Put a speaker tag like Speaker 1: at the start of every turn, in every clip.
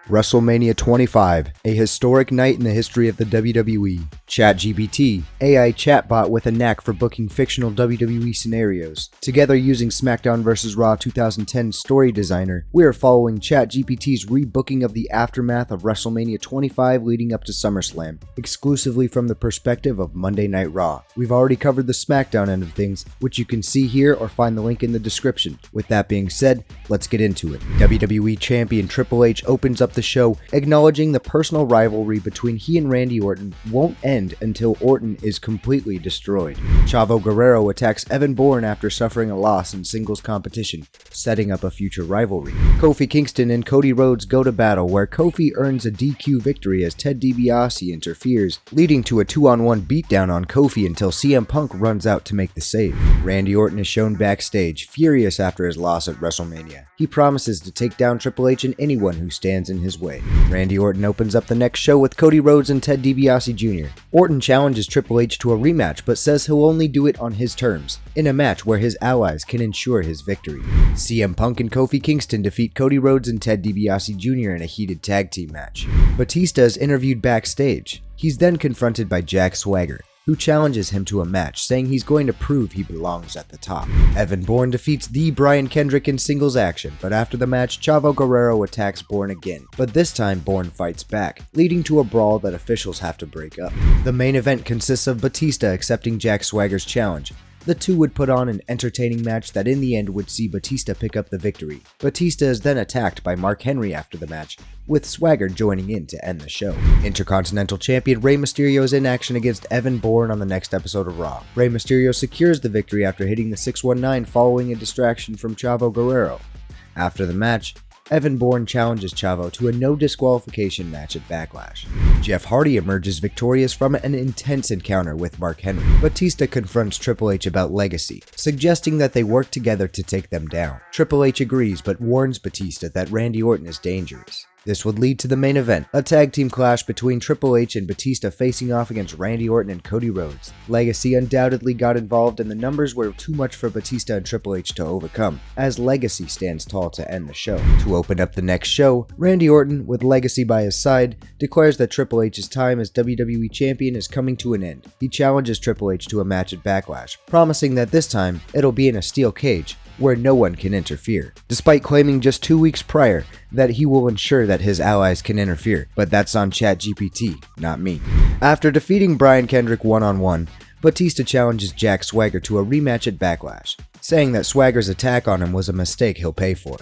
Speaker 1: WrestleMania 25, a historic night in the history of the WWE. ChatGPT, AI chatbot with a knack for booking fictional WWE scenarios. Together using Smackdown vs. Raw 2010 story designer, we are following ChatGPT's rebooking of the aftermath of WrestleMania 25 leading up to Summerslam, exclusively from the perspective of Monday Night Raw. We've already covered the Smackdown end of things, which you can see here or find the link in the description. With that being said, let's get into it. WWE Champion Triple H opens up the show, acknowledging the personal rivalry between he and Randy Orton won't end until Orton is completely destroyed. Chavo Guerrero attacks Evan Bourne after suffering a loss in singles competition, setting up a future rivalry. Kofi Kingston and Cody Rhodes go to battle, where Kofi earns a DQ victory as Ted DiBiase interferes, leading to a 2-on-1 beatdown on Kofi until CM Punk runs out to make the save. Randy Orton is shown backstage, furious after his loss at WrestleMania. He promises to take down Triple H and anyone who stands in his way. Randy Orton opens up the next show with Cody Rhodes and Ted DiBiase Jr. Orton challenges Triple H to a rematch, but says he'll only do it on his terms, in a match where his allies can ensure his victory. CM Punk and Kofi Kingston defeat Cody Rhodes and Ted DiBiase Jr. in a heated tag team match. Batista is interviewed backstage. He's then confronted by Jack Swagger, who challenges him to a match, saying he's going to prove he belongs at the top. Evan Bourne defeats the Brian Kendrick in singles action, but after the match, Chavo Guerrero attacks Bourne again, but this time Bourne fights back, leading to a brawl that officials have to break up. The main event consists of Batista accepting Jack Swagger's challenge. The two would put on an entertaining match that in the end would see Batista pick up the victory. Batista is then attacked by Mark Henry after the match, with Swagger joining in to end the show. Intercontinental Champion Rey Mysterio is in action against Evan Bourne on the next episode of Raw. Rey Mysterio secures the victory after hitting the 619 following a distraction from Chavo Guerrero. After the match, Evan Bourne challenges Chavo to a no disqualification match at Backlash. Jeff Hardy emerges victorious from an intense encounter with Mark Henry. Batista confronts Triple H about legacy, suggesting that they work together to take them down. Triple H agrees but warns Batista that Randy Orton is dangerous. This would lead to the main event, a tag team clash between Triple H and Batista facing off against Randy Orton and Cody Rhodes. Legacy undoubtedly got involved and the numbers were too much for Batista and Triple H to overcome, as Legacy stands tall to end the show. To open up the next show, Randy Orton, with Legacy by his side, declares that Triple H's time as WWE Champion is coming to an end. He challenges Triple H to a match at Backlash, promising that this time it'll be in a steel cage, where no one can interfere, despite claiming just 2 weeks prior that he will ensure that his allies can interfere, but that's on ChatGPT, not me. After defeating Brian Kendrick one-on-one, Batista challenges Jack Swagger to a rematch at Backlash, saying that Swagger's attack on him was a mistake he'll pay for.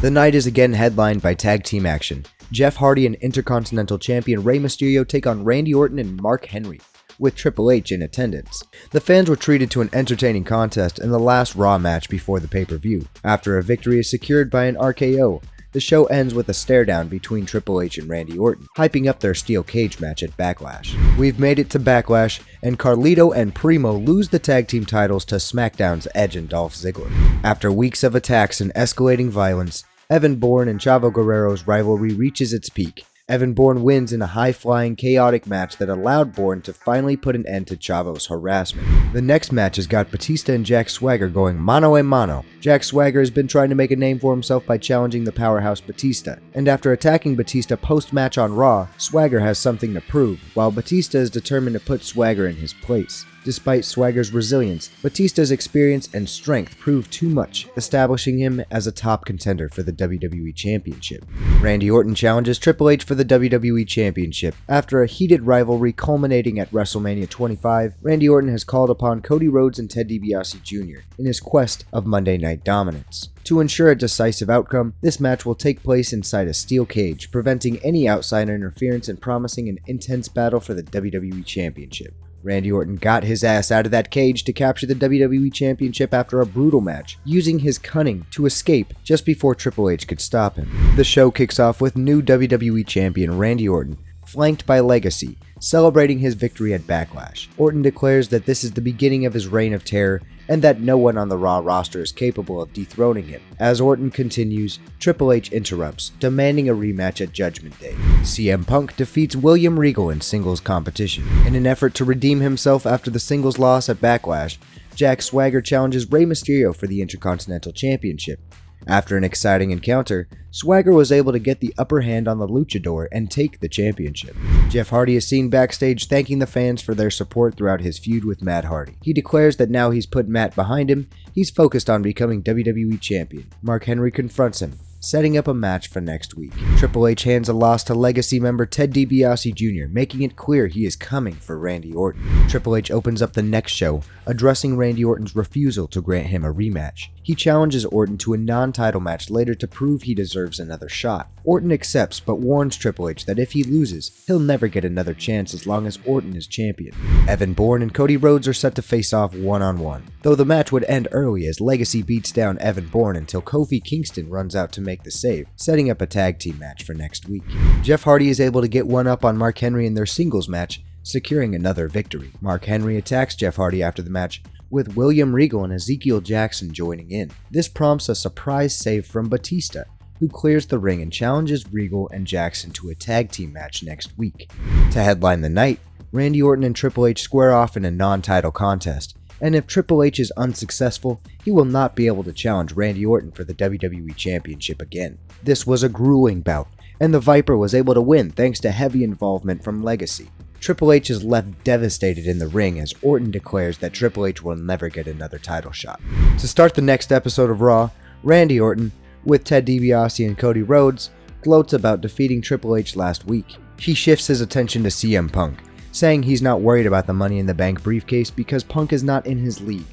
Speaker 1: The night is again headlined by tag team action. Jeff Hardy and Intercontinental Champion Rey Mysterio take on Randy Orton and Mark Henry, with Triple H in attendance. The fans were treated to an entertaining contest in the last Raw match before the pay-per-view. After a victory is secured by an RKO, the show ends with a stare-down between Triple H and Randy Orton, hyping up their steel cage match at Backlash. We've made it to Backlash, and Carlito and Primo lose the tag team titles to SmackDown's Edge and Dolph Ziggler. After weeks of attacks and escalating violence, Evan Bourne and Chavo Guerrero's rivalry reaches its peak. Evan Bourne wins in a high-flying, chaotic match that allowed Bourne to finally put an end to Chavo's harassment. The next match has got Batista and Jack Swagger going mano a mano. Jack Swagger has been trying to make a name for himself by challenging the powerhouse Batista, and after attacking Batista post-match on Raw, Swagger has something to prove, while Batista is determined to put Swagger in his place. Despite Swagger's resilience, Batista's experience and strength proved too much, establishing him as a top contender for the WWE Championship. Randy Orton challenges Triple H for the WWE Championship. After a heated rivalry culminating at WrestleMania 25, Randy Orton has called upon Cody Rhodes and Ted DiBiase Jr. in his quest of Monday Night dominance. To ensure a decisive outcome, this match will take place inside a steel cage, preventing any outsider interference and promising an intense battle for the WWE Championship. Randy Orton got his ass out of that cage to capture the WWE Championship after a brutal match, using his cunning to escape just before Triple H could stop him. The show kicks off with new WWE Champion Randy Orton, flanked by Legacy, celebrating his victory at Backlash. Orton declares that this is the beginning of his reign of terror and that no one on the Raw roster is capable of dethroning him. As Orton continues, Triple H interrupts, demanding a rematch at Judgment Day. CM Punk defeats William Regal in singles competition. In an effort to redeem himself after the singles loss at Backlash, Jack Swagger challenges Rey Mysterio for the Intercontinental Championship. After an exciting encounter, Swagger was able to get the upper hand on the luchador and take the championship. Jeff Hardy is seen backstage thanking the fans for their support throughout his feud with Matt Hardy. He declares that now he's put Matt behind him, he's focused on becoming WWE Champion. Mark Henry confronts him, setting up a match for next week. Triple H hands a loss to Legacy member Ted DiBiase Jr., making it clear he is coming for Randy Orton. Triple H opens up the next show, addressing Randy Orton's refusal to grant him a rematch. He challenges Orton to a non-title match later to prove he deserves another shot. Orton accepts but warns Triple H that if he loses, he'll never get another chance as long as Orton is champion. Evan Bourne and Cody Rhodes are set to face off one-on-one, though the match would end early as Legacy beats down Evan Bourne until Kofi Kingston runs out to make the save, setting up a tag team match for next week. Jeff Hardy is able to get one up on Mark Henry in their singles match, securing another victory. Mark Henry attacks Jeff Hardy after the match, with William Regal and Ezekiel Jackson joining in. This prompts a surprise save from Batista, who clears the ring and challenges Regal and Jackson to a tag team match next week. To headline the night, Randy Orton and Triple H square off in a non-title contest, and if Triple H is unsuccessful, he will not be able to challenge Randy Orton for the WWE Championship again. This was a grueling bout, and the Viper was able to win thanks to heavy involvement from Legacy. Triple H is left devastated in the ring as Orton declares that Triple H will never get another title shot. To start the next episode of Raw, Randy Orton, with Ted DiBiase and Cody Rhodes, gloats about defeating Triple H last week. He shifts his attention to CM Punk, saying he's not worried about the Money in the Bank briefcase because Punk is not in his league.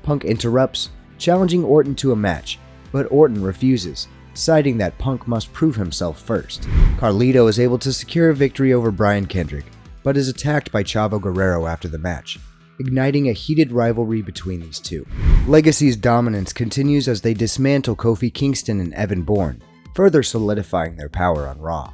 Speaker 1: Punk interrupts, challenging Orton to a match, but Orton refuses, citing that Punk must prove himself first. Carlito is able to secure a victory over Brian Kendrick, but is attacked by Chavo Guerrero after the match, igniting a heated rivalry between these two. Legacy's dominance continues as they dismantle Kofi Kingston and Evan Bourne, further solidifying their power on Raw.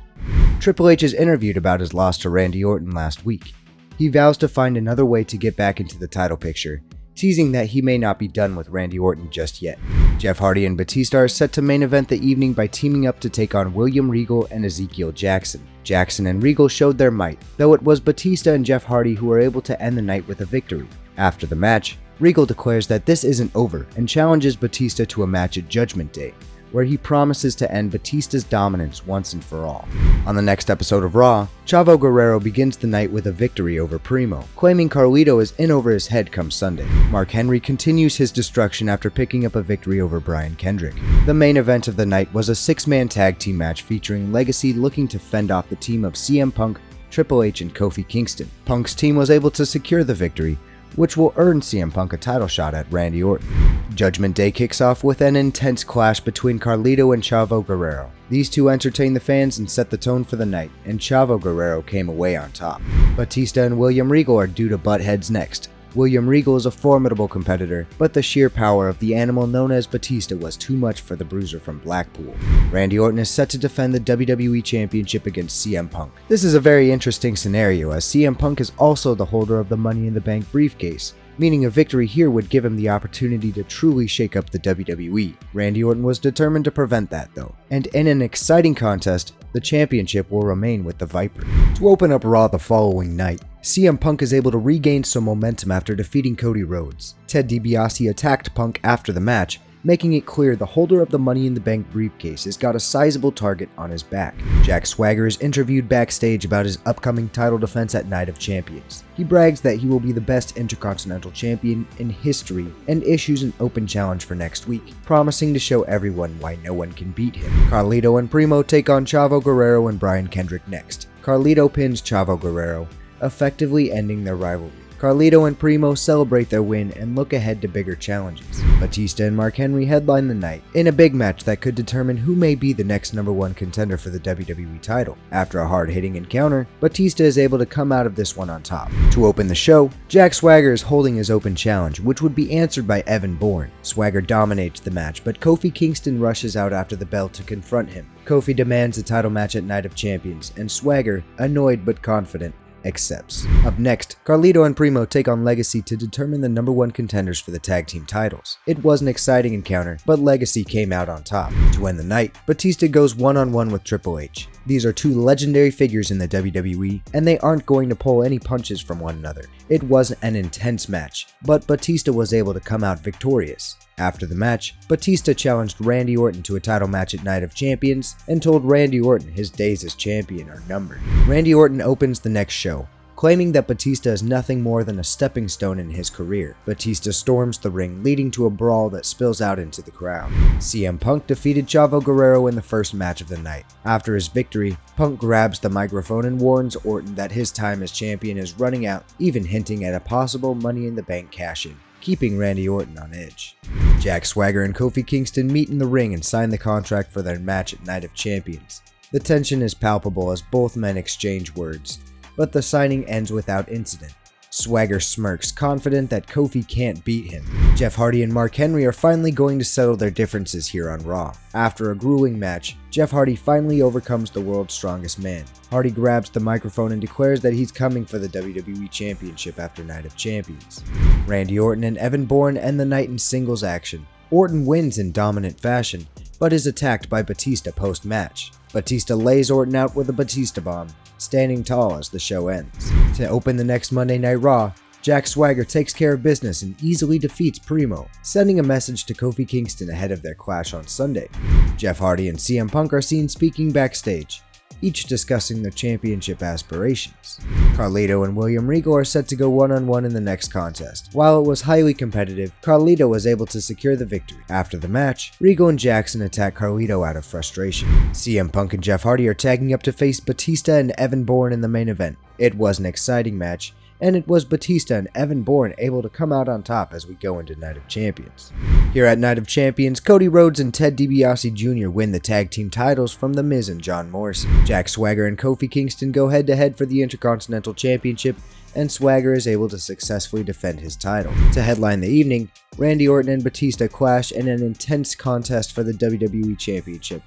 Speaker 1: Triple H is interviewed about his loss to Randy Orton last week. He vows to find another way to get back into the title picture, teasing that he may not be done with Randy Orton just yet. Jeff Hardy and Batista are set to main event the evening by teaming up to take on William Regal and Ezekiel Jackson. Jackson and Regal showed their might, though it was Batista and Jeff Hardy who were able to end the night with a victory. After the match, Regal declares that this isn't over and challenges Batista to a match at Judgment Day, where he promises to end Batista's dominance once and for all. On the next episode of Raw, Chavo Guerrero begins the night with a victory over Primo, claiming Carlito is in over his head come Sunday. Mark Henry continues his destruction after picking up a victory over Brian Kendrick. The main event of the night was a 6-man tag team match featuring Legacy looking to fend off the team of CM Punk, Triple H, and Kofi Kingston. Punk's team was able to secure the victory, which will earn CM Punk a title shot at Randy Orton. Judgment Day kicks off with an intense clash between Carlito and Chavo Guerrero. These two entertain the fans and set the tone for the night, and Chavo Guerrero came away on top. Batista and William Regal are due to butt heads next. William Regal is a formidable competitor, but the sheer power of the animal known as Batista was too much for the bruiser from Blackpool. Randy Orton is set to defend the WWE Championship against CM Punk. This is a very interesting scenario as CM Punk is also the holder of the Money in the Bank briefcase, meaning a victory here would give him the opportunity to truly shake up the WWE. Randy Orton was determined to prevent that though, and in an exciting contest, the championship will remain with the Viper. To open up Raw the following night, CM Punk is able to regain some momentum after defeating Cody Rhodes. Ted DiBiase attacked Punk after the match, making it clear the holder of the Money in the Bank briefcase has got a sizable target on his back. Jack Swagger is interviewed backstage about his upcoming title defense at Night of Champions. He brags that he will be the best Intercontinental Champion in history and issues an open challenge for next week, promising to show everyone why no one can beat him. Carlito and Primo take on Chavo Guerrero and Brian Kendrick next. Carlito pins Chavo Guerrero, effectively ending their rivalry. Carlito and Primo celebrate their win and look ahead to bigger challenges. Batista and Mark Henry headline the night in a big match that could determine who may be the next #1 contender for the WWE title. After a hard-hitting encounter, Batista is able to come out of this one on top. To open the show, Jack Swagger is holding his open challenge, which would be answered by Evan Bourne. Swagger dominates the match, but Kofi Kingston rushes out after the bell to confront him. Kofi demands a title match at Night of Champions, and Swagger, annoyed but confident, accepts. Up next, Carlito and Primo take on Legacy to determine the #1 contenders for the tag team titles. It was an exciting encounter, but Legacy came out on top. To end the night, Batista goes one-on-one with Triple H. These are two legendary figures in the WWE, and they aren't going to pull any punches from one another. It was an intense match, but Batista was able to come out victorious. After the match, Batista challenged Randy Orton to a title match at Night of Champions and told Randy Orton his days as champion are numbered. Randy Orton opens the next show, claiming that Batista is nothing more than a stepping stone in his career. Batista storms the ring, leading to a brawl that spills out into the crowd. CM Punk defeated Chavo Guerrero in the first match of the night. After his victory, Punk grabs the microphone and warns Orton that his time as champion is running out, even hinting at a possible Money in the Bank cash-in, keeping Randy Orton on edge. Jack Swagger and Kofi Kingston meet in the ring and sign the contract for their match at Night of Champions. The tension is palpable as both men exchange words, but the signing ends without incident. Swagger smirks, confident that Kofi can't beat him. Jeff Hardy and Mark Henry are finally going to settle their differences here on Raw. After a grueling match, Jeff Hardy finally overcomes the world's strongest man. Hardy grabs the microphone and declares that he's coming for the WWE Championship after Night of Champions. Randy Orton and Evan Bourne end the night in singles action. Orton wins in dominant fashion, but is attacked by Batista post-match. Batista lays Orton out with a Batista bomb, standing tall as the show ends. To open the next Monday Night Raw, Jack Swagger takes care of business and easily defeats Primo, sending a message to Kofi Kingston ahead of their clash on Sunday. Jeff Hardy and CM Punk are seen speaking backstage, each discussing their championship aspirations. Carlito and William Regal are set to go one-on-one in the next contest. While it was highly competitive, Carlito was able to secure the victory. After the match, Regal and Jackson attack Carlito out of frustration. CM Punk and Jeff Hardy are tagging up to face Batista and Evan Bourne in the main event. It was an exciting match, and it was Batista and Evan Bourne able to come out on top as we go into Night of Champions. Here at Night of Champions, Cody Rhodes and Ted DiBiase Jr. win the tag team titles from The Miz and John Morrison. Jack Swagger and Kofi Kingston go head-to-head for the Intercontinental Championship, and Swagger is able to successfully defend his title. To headline the evening, Randy Orton and Batista clash in an intense contest for the WWE Championship.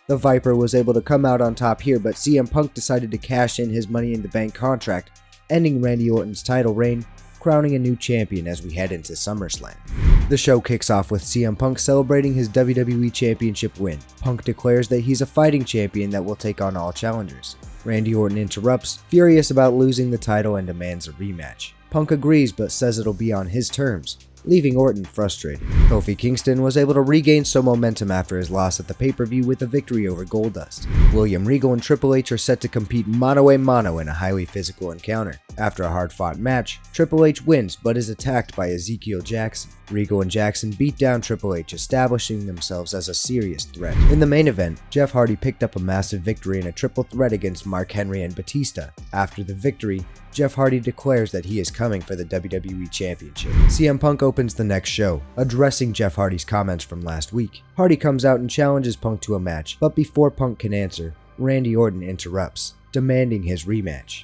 Speaker 1: The Viper was able to come out on top here, but CM Punk decided to cash in his Money in the Bank contract, ending Randy Orton's title reign, crowning a new champion as we head into SummerSlam. The show kicks off with CM Punk celebrating his WWE Championship win. Punk declares that he's a fighting champion that will take on all challengers. Randy Orton interrupts, furious about losing the title, and demands a rematch. Punk agrees but says it'll be on his terms, leaving Orton frustrated. Kofi Kingston was able to regain some momentum after his loss at the pay-per-view with a victory over Goldust. William Regal and Triple H are set to compete mano-a-mano in a highly physical encounter. After a hard-fought match, Triple H wins but is attacked by Ezekiel Jackson. Regal and Jackson beat down Triple H, establishing themselves as a serious threat. In the main event, Jeff Hardy picked up a massive victory in a triple threat against Mark Henry and Batista. After the victory, Jeff Hardy declares that he is coming for the WWE Championship. CM Punk opens the next show, addressing Jeff Hardy's comments from last week. Hardy comes out and challenges Punk to a match, but before Punk can answer, Randy Orton interrupts, demanding his rematch.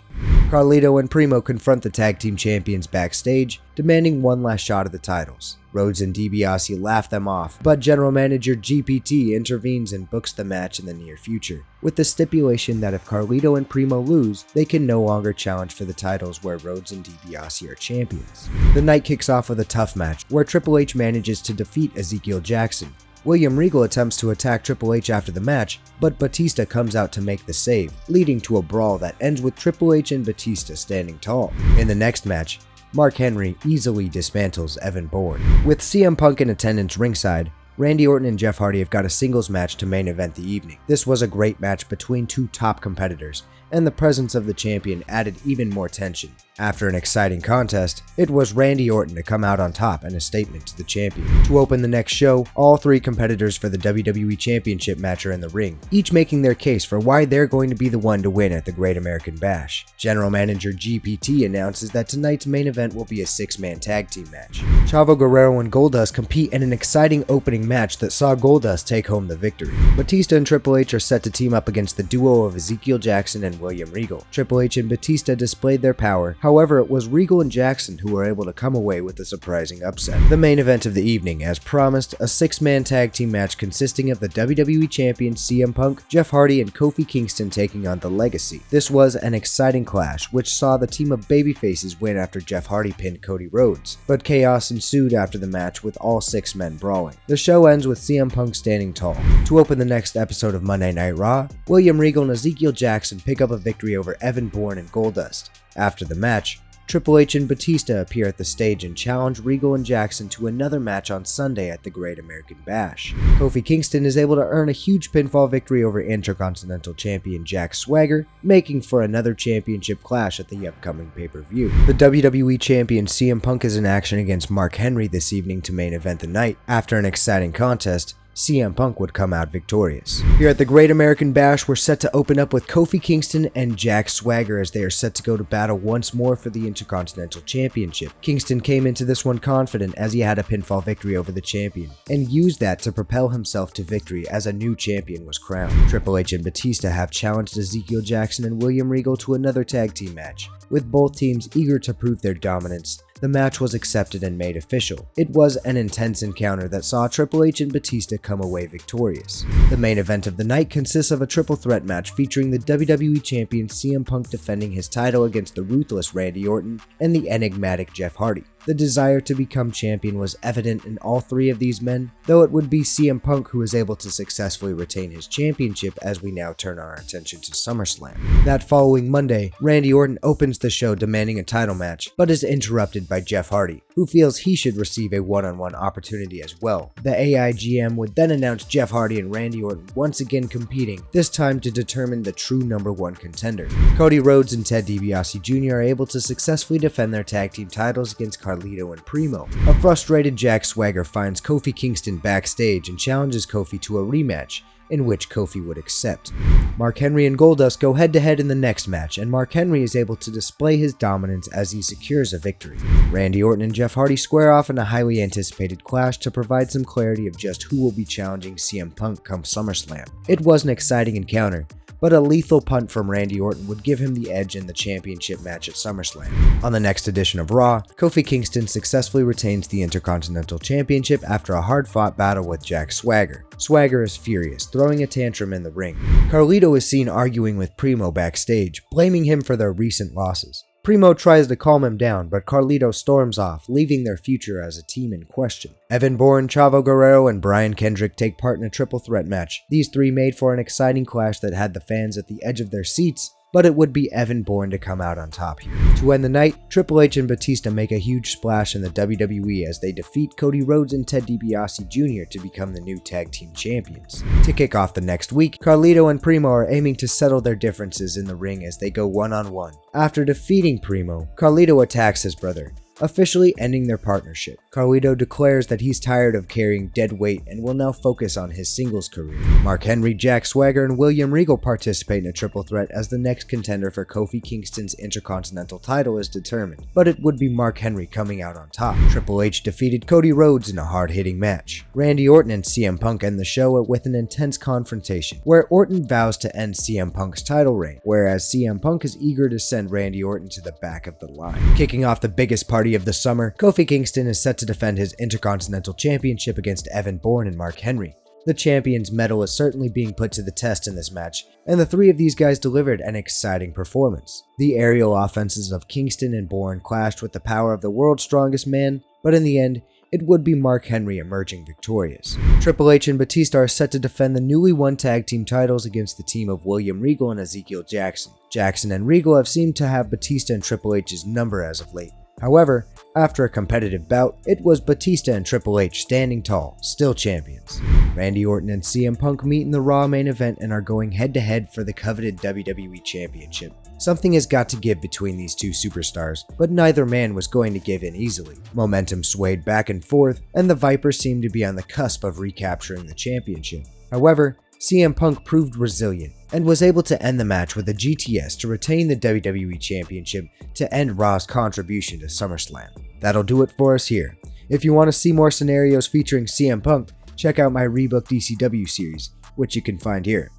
Speaker 1: Carlito and Primo confront the tag team champions backstage, demanding one last shot at the titles. Rhodes and DiBiase laugh them off, but general manager GPT intervenes and books the match in the near future, with the stipulation that if Carlito and Primo lose, they can no longer challenge for the titles where Rhodes and DiBiase are champions. The night kicks off with a tough match, where Triple H manages to defeat Ezekiel Jackson. William Regal attempts to attack Triple H after the match, but Batista comes out to make the save, leading to a brawl that ends with Triple H and Batista standing tall. In the next match, Mark Henry easily dismantles Evan Bourne. With CM Punk in attendance ringside, Randy Orton and Jeff Hardy have got a singles match to main event the evening. This was a great match between two top competitors, and the presence of the champion added even more tension. After an exciting contest, it was Randy Orton to come out on top in a statement to the champion. To open the next show, all three competitors for the WWE Championship match are in the ring, each making their case for why they're going to be the one to win at the Great American Bash. General Manager GPT announces that tonight's main event will be a six-man tag team match. Chavo Guerrero and Goldust compete in an exciting opening match that saw Goldust take home the victory. Batista and Triple H are set to team up against the duo of Ezekiel Jackson and William Regal. Triple H and Batista displayed their power. However, it was Regal and Jackson who were able to come away with a surprising upset. The main event of the evening, as promised, a six-man tag team match consisting of the WWE Champions CM Punk, Jeff Hardy, and Kofi Kingston taking on The Legacy. This was an exciting clash, which saw the team of babyfaces win after Jeff Hardy pinned Cody Rhodes, but chaos ensued after the match with all six men brawling. The show show ends with CM Punk standing tall. To open the next episode of Monday Night Raw, William Regal and Ezekiel Jackson pick up a victory over Evan Bourne and Goldust. After the match, Triple H and Batista appear at the stage and challenge Regal and Jackson to another match on Sunday at the Great American Bash. Kofi Kingston is able to earn a huge pinfall victory over Intercontinental Champion Jack Swagger, making for another championship clash at the upcoming pay-per-view. The WWE Champion CM Punk is in action against Mark Henry this evening to main event the night. After an exciting contest, CM Punk would come out victorious. Here at the Great American Bash, we're set to open up with Kofi Kingston and Jack Swagger as they are set to go to battle once more for the Intercontinental Championship. Kingston came into this one confident as he had a pinfall victory over the champion, and used that to propel himself to victory as a new champion was crowned. Triple H and Batista have challenged Ezekiel Jackson and William Regal to another tag team match. With both teams eager to prove their dominance, the match was accepted and made official. It was an intense encounter that saw Triple H and Batista come away victorious. The main event of the night consists of a triple threat match featuring the WWE Champion CM Punk defending his title against the ruthless Randy Orton and the enigmatic Jeff Hardy. The desire to become champion was evident in all three of these men, though it would be CM Punk who was able to successfully retain his championship as we now turn our attention to Summerslam. That following Monday, Randy Orton opens the show demanding a title match, but is interrupted by Jeff Hardy, who feels he should receive a one-on-one opportunity as well. The AIGM would then announce Jeff Hardy and Randy Orton once again competing, this time to determine the true #1 contender. Cody Rhodes and Ted DiBiase Jr. are able to successfully defend their tag team titles against Carlito and Primo. A frustrated Jack Swagger finds Kofi Kingston backstage and challenges Kofi to a rematch, in which Kofi would accept. Mark Henry and Goldust go head-to-head in the next match, and Mark Henry is able to display his dominance as he secures a victory. Randy Orton and Jeff Hardy square off in a highly anticipated clash to provide some clarity of just who will be challenging CM Punk come SummerSlam. It was an exciting encounter, but a lethal punt from Randy Orton would give him the edge in the championship match at SummerSlam. On the next edition of Raw, Kofi Kingston successfully retains the Intercontinental Championship after a hard-fought battle with Jack Swagger. Swagger is furious, throwing a tantrum in the ring. Carlito is seen arguing with Primo backstage, blaming him for their recent losses. Primo tries to calm him down, but Carlito storms off, leaving their future as a team in question. Evan Bourne, Chavo Guerrero, and Brian Kendrick take part in a triple threat match. These three made for an exciting clash that had the fans at the edge of their seats, but it would be Evan Bourne to come out on top here. To end the night, Triple H and Batista make a huge splash in the WWE as they defeat Cody Rhodes and Ted DiBiase Jr. to become the new tag team champions. To kick off the next week, Carlito and Primo are aiming to settle their differences in the ring as they go one-on-one. After defeating Primo, Carlito attacks his brother, officially ending their partnership. Carlito declares that he's tired of carrying dead weight and will now focus on his singles career. Mark Henry, Jack Swagger, and William Regal participate in a triple threat as the next contender for Kofi Kingston's Intercontinental title is determined, but it would be Mark Henry coming out on top. Triple H defeated Cody Rhodes in a hard-hitting match. Randy Orton and CM Punk end the show with an intense confrontation, where Orton vows to end CM Punk's title reign, whereas CM Punk is eager to send Randy Orton to the back of the line. Kicking off the biggest party of the summer, Kofi Kingston is set to defend his Intercontinental Championship against Evan Bourne and Mark Henry. The champion's mettle is certainly being put to the test in this match, and the three of these guys delivered an exciting performance. The aerial offenses of Kingston and Bourne clashed with the power of the world's strongest man, but in the end, it would be Mark Henry emerging victorious. Triple H and Batista are set to defend the newly won tag team titles against the team of William Regal and Ezekiel Jackson. Jackson and Regal have seemed to have Batista and Triple H's number as of late. However, after a competitive bout, it was Batista and Triple H standing tall, still champions. Randy Orton and CM Punk meet in the Raw main event and are going head-to-head for the coveted WWE Championship. Something has got to give between these two superstars, but neither man was going to give in easily. Momentum swayed back and forth, and the Vipers seemed to be on the cusp of recapturing the championship. However, CM Punk proved resilient and was able to end the match with a GTS to retain the WWE Championship to end Raw's contribution to SummerSlam. That'll do it for us here. If you want to see more scenarios featuring CM Punk, check out my Rebook DCW series, which you can find here.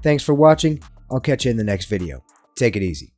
Speaker 1: Thanks for watching, I'll catch you in the next video. Take it easy.